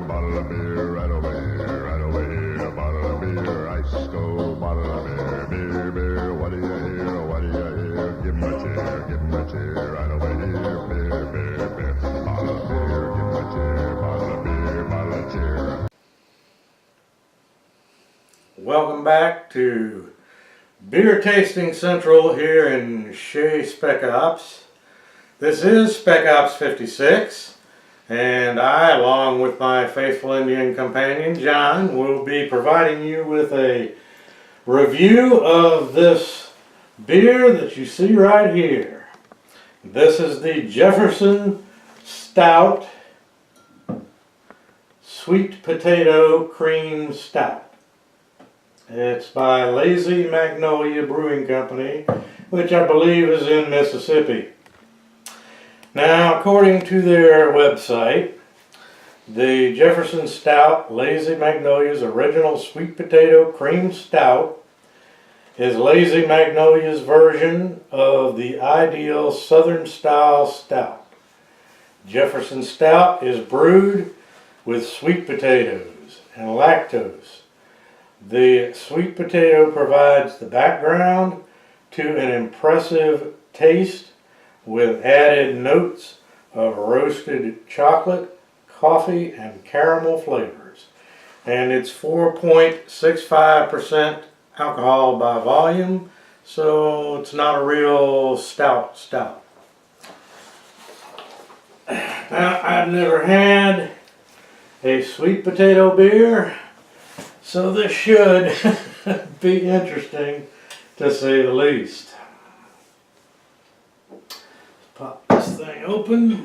Bottle of beer, right over here, bottle of beer, ice stove, bottle of beer, beer, what do you hear, what do you hear, give 'em a chair, right over here, beer, bottle of beer, give 'em a chair, bottle of beer, bottle of chair. Welcome back to Beer Tasting Central here in Shea Spec Ops. This is Spec Ops 56. And I, along with my faithful Indian companion, John, will be providing you with a review of this beer that you see right here. This is the Jefferson Stout Sweet Potato Cream Stout. It's by Lazy Magnolia Brewing Company, which I believe is in Mississippi. Now, according to their website, the Jefferson Stout Lazy Magnolia's original sweet potato cream stout is Lazy Magnolia's version of the ideal Southern style stout. Jefferson Stout is brewed with sweet potatoes and lactose. The sweet potato provides the background to an impressive taste with added notes of roasted chocolate, coffee, and caramel flavors. And it's 4.65% alcohol by volume, so it's not a real stout. Now, I've never had a sweet potato beer, so this should be interesting to say the least. Pop this thing open.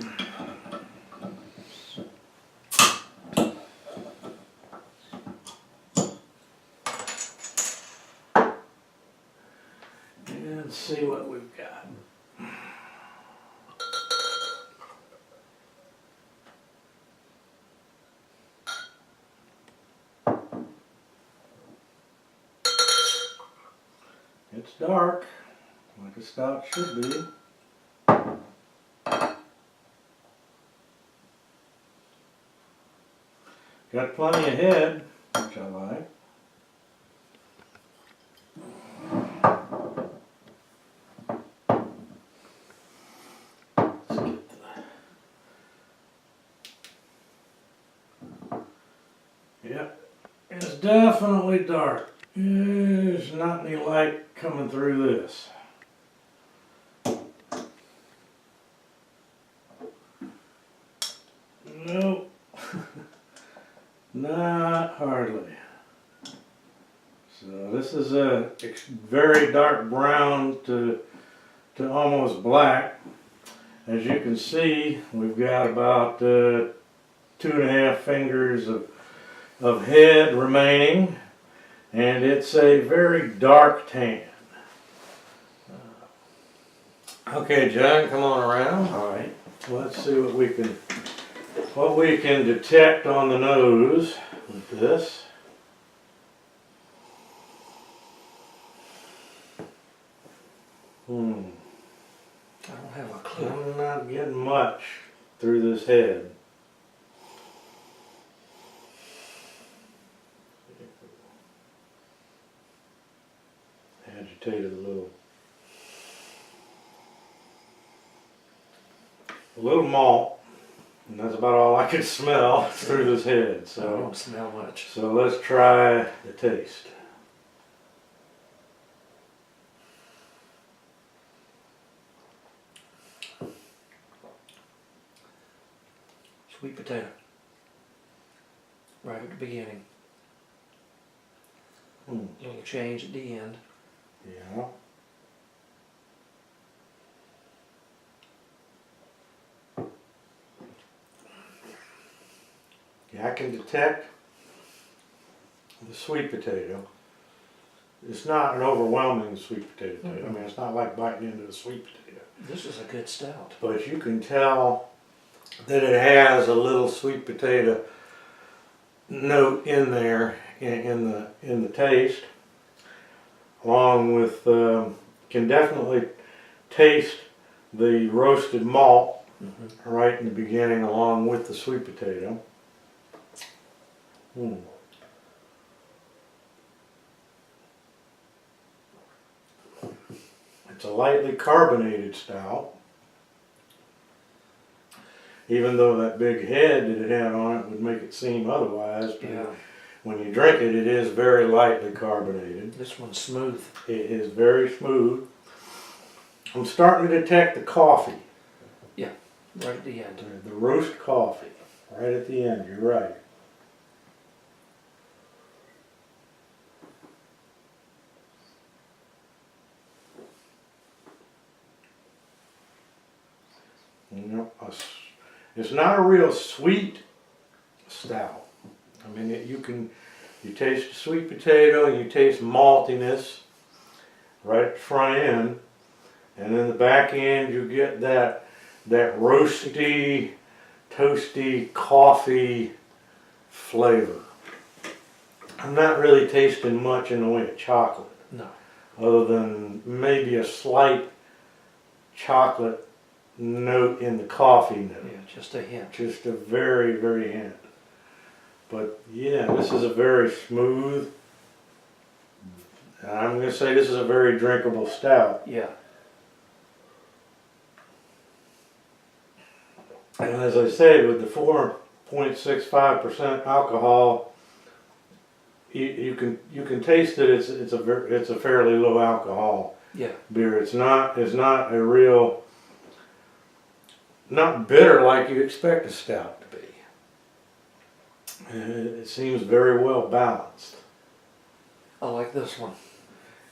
And see what we've got. It's dark, like a stout should be. Got plenty of head, which I like. Let's get Yep, it's definitely dark. There's not any light coming through this. Nope. Not hardly. So this is a very dark brown to almost black. As you can see, we've got about 2.5 fingers of head remaining, and it's a very dark tan. Okay, John, come on around. All right. Let's see what we can detect on the nose with this. I don't have a clue. I'm not getting much through this head. Agitated a little malt. And that's about all I can smell through this head. So I don't smell much. So let's try the taste. Sweet potato. Right at the beginning. Little change at the end. Yeah. Yeah, I can detect the sweet potato. It's not an overwhelming sweet potato taste. I mean, it's not like biting into a sweet potato. This is a good stout. But you can tell that it has a little sweet potato note in there in the taste, along with can definitely taste the roasted malt right in the beginning along with the sweet potato. It's a lightly carbonated stout. Even though that big head that it had on it would make it seem otherwise, but Yeah. when you drink it, it is very lightly carbonated. This one's smooth. It is very smooth. I'm starting to detect the coffee. Yeah, right at the end. The roast coffee, right at the end, you're right. You know, it's not a real sweet stout. I mean, you taste the sweet potato, you taste maltiness right at the front end, and then the back end you get that roasty, toasty coffee flavor. I'm not really tasting much in the way of chocolate. No. Other than maybe a slight chocolate note in the coffee note. Yeah, just a hint. Just a very, very hint. But yeah, this is a very smooth, I'm going to say this is a very drinkable stout. Yeah. And as I said, with the 4.65% alcohol, you can taste that it's a fairly low alcohol Yeah. beer. It's not a real, not bitter like you expect a stout to be. It seems very well balanced. I like this one.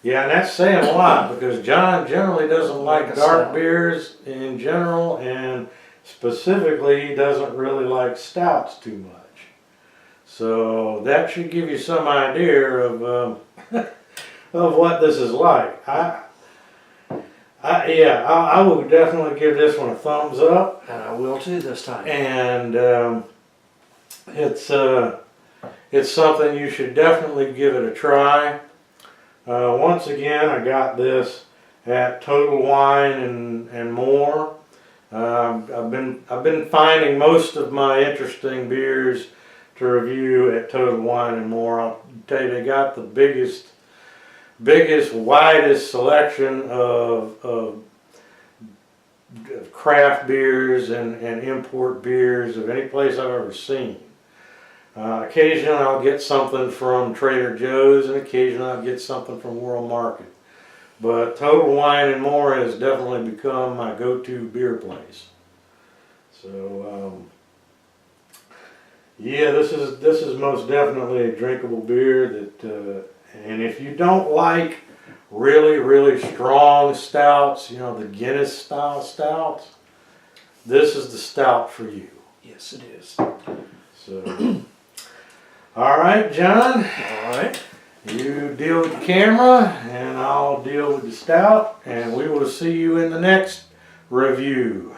Yeah, and that's saying a lot because John generally doesn't like Like a dark stout. beers in general, and specifically he doesn't really like stouts too much. So that should give you some idea of of what this is like. I would definitely give this one a thumbs up, And I will too this time. and it's something you should definitely give it a try. Once again, I got this at Total Wine and More. I've been finding most of my interesting beers to review at Total Wine and More. I'll tell you, they got the biggest, widest selection of craft beers and import beers of any place I've ever seen. Occasionally I'll get something from Trader Joe's, and occasionally I'll get something from World Market. But Total Wine and More has definitely become my go-to beer place. So yeah, this is most definitely a drinkable beer that, and if you don't like really, really strong stouts, you know, the Guinness style stouts, this is the stout for you. Yes, it is. So, all right, John, All right. you deal with the camera and I'll deal with the stout, and we will see you in the next review.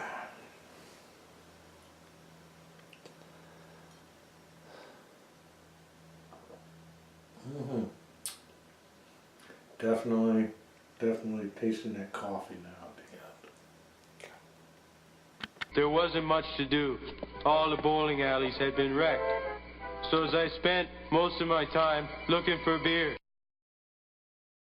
Definitely tasting that coffee now at the end. There wasn't much to do. All the bowling alleys had been wrecked. So as I spent most of my time looking for beer.